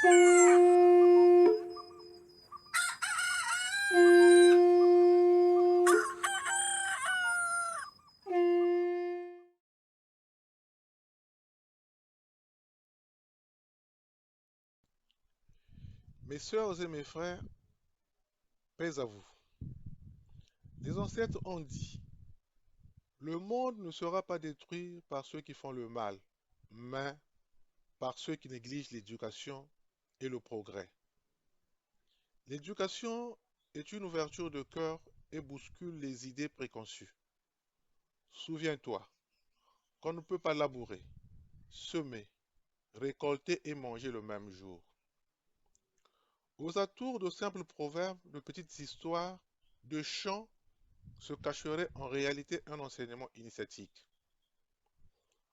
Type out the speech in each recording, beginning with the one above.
Mes sœurs et mes frères, paix à vous. Les ancêtres ont dit, le monde ne sera pas détruit par ceux qui font le mal, mais par ceux qui négligent l'éducation et le progrès. L'éducation est une ouverture de cœur et bouscule les idées préconçues. Souviens-toi qu'on ne peut pas labourer, semer, récolter et manger le même jour. Aux atours de simples proverbes, de petites histoires, de chants se cacherait en réalité un enseignement initiatique.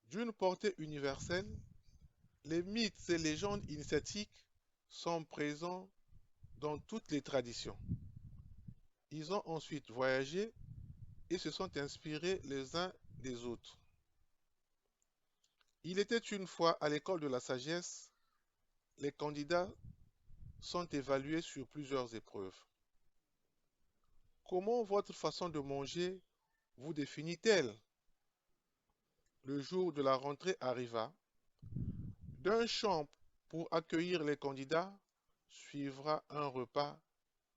D'une portée universelle, les mythes et légendes initiatiques sont présents dans toutes les traditions. Ils ont ensuite voyagé et se sont inspirés les uns des autres. Il était une fois à l'école de la sagesse, les candidats sont évalués sur plusieurs épreuves. Comment votre façon de manger vous définit-elle? Le jour de la rentrée arriva. D'un chant pour accueillir les candidats suivra un repas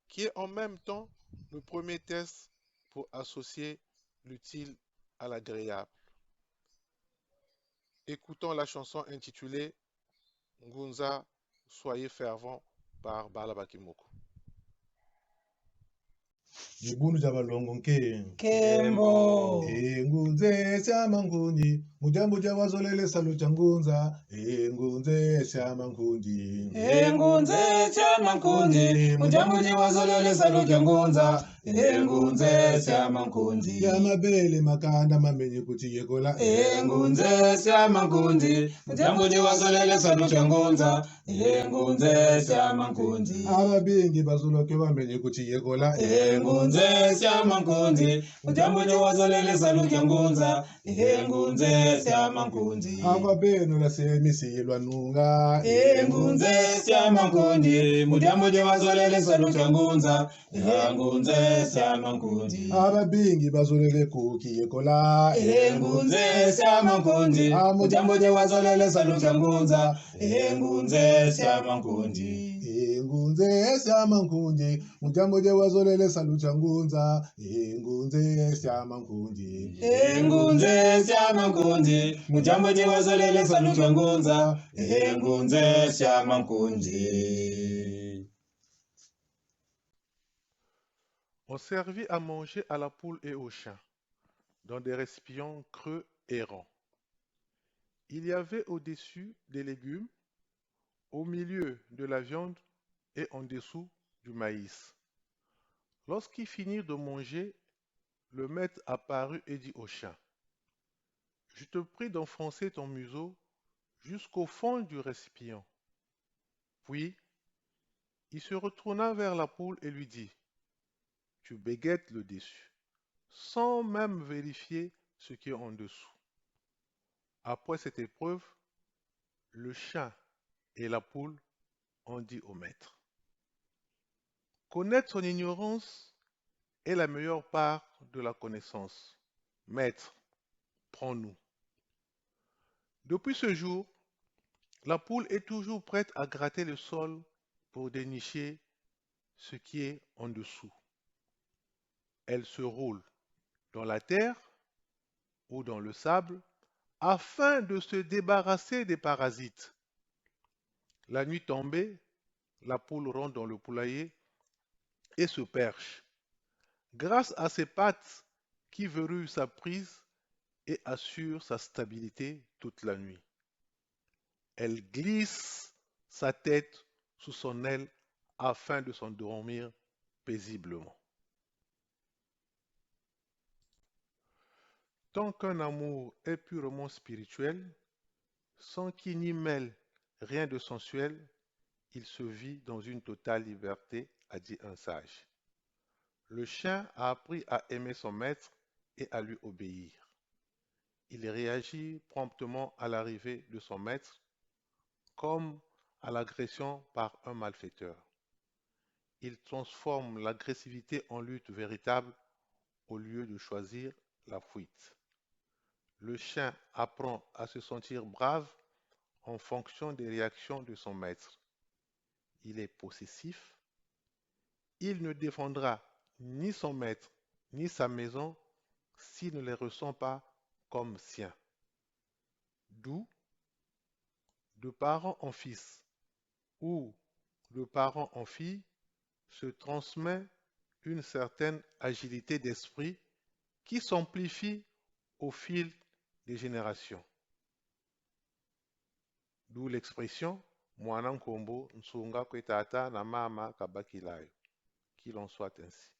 qui est en même temps le premier test pour associer l'utile à l'agréable. Écoutons la chanson intitulée Ngunza, soyez fervent par Balabakimoko. Jibunu jabalongo nke Kembo. engunze syamankunji mujamuja wazolele salu changunza engunze syamankunji Engunze syamankunji mujamuje wazolele salu kyangunza engunze syamankunji yamabele makanda mamenye kuti yekola engunze syamankunji mujamuje wazolele salu kyangunza engunze syamankunji ababingi bazuloke bamenye kuti yekola engunze syamankunji mujamuje wazolele salu kyangunza engunze syamankunji akwabenu lasemisilwa nunga engunze syamankunji mujamuje wazolele salu kyangunza engunze syamankunji ababingi bazolele kuki yekola engunze syamankunji mujamuje wazolele salu kyangunza engunze syamankunji engunze syamankunji mujamuja wazolele salu changunza engunze syamankunji engunze syamankunji mujamuje wazolele salu kyangunza engunze syamankunji. On servit à manger à la poule et au chien, dans des récipients creux et ronds. Il y avait au-dessus des légumes, au milieu de la viande et en dessous du maïs. Lorsqu'ils finirent de manger, le maître apparut et dit au chien, je te prie d'enfoncer ton museau jusqu'au fond du récipient. Puis, il se retourna vers la poule et lui dit, tu béguettes le dessus, sans même vérifier ce qui est en dessous. Après cette épreuve, le chien et la poule ont dit au maître, connaître son ignorance est la meilleure part de la connaissance. Maître, prends-nous. Depuis ce jour, la poule est toujours prête à gratter le sol pour dénicher ce qui est en dessous. Elle se roule dans la terre ou dans le sable afin de se débarrasser des parasites. La nuit tombée, la poule rentre dans le poulailler et se perche. Grâce à ses pattes qui verrouillent sa prise et assurent sa stabilité toute la nuit. Elle glisse sa tête sous son aile afin de s'endormir paisiblement. Tant qu'un amour est purement spirituel, sans qu'il n'y mêle rien de sensuel, il se vit dans une totale liberté, a dit un sage. Le chien a appris à aimer son maître et à lui obéir. Il réagit promptement à l'arrivée de son maître, comme à l'agression par un malfaiteur. Il transforme l'agressivité en lutte véritable au lieu de choisir la fuite. Le chien apprend à se sentir brave en fonction des réactions de son maître. Il est possessif. Il ne défendra ni son maître ni sa maison s'il ne les ressent pas comme siens. D'où, de parent en fils ou de parent en fille, se transmet une certaine agilité d'esprit qui s'amplifie au fil des générations. D'où l'expression Mwana Nkombo Nsunga Kwetata na Mama Kabakilayo. Qu'il en soit ainsi.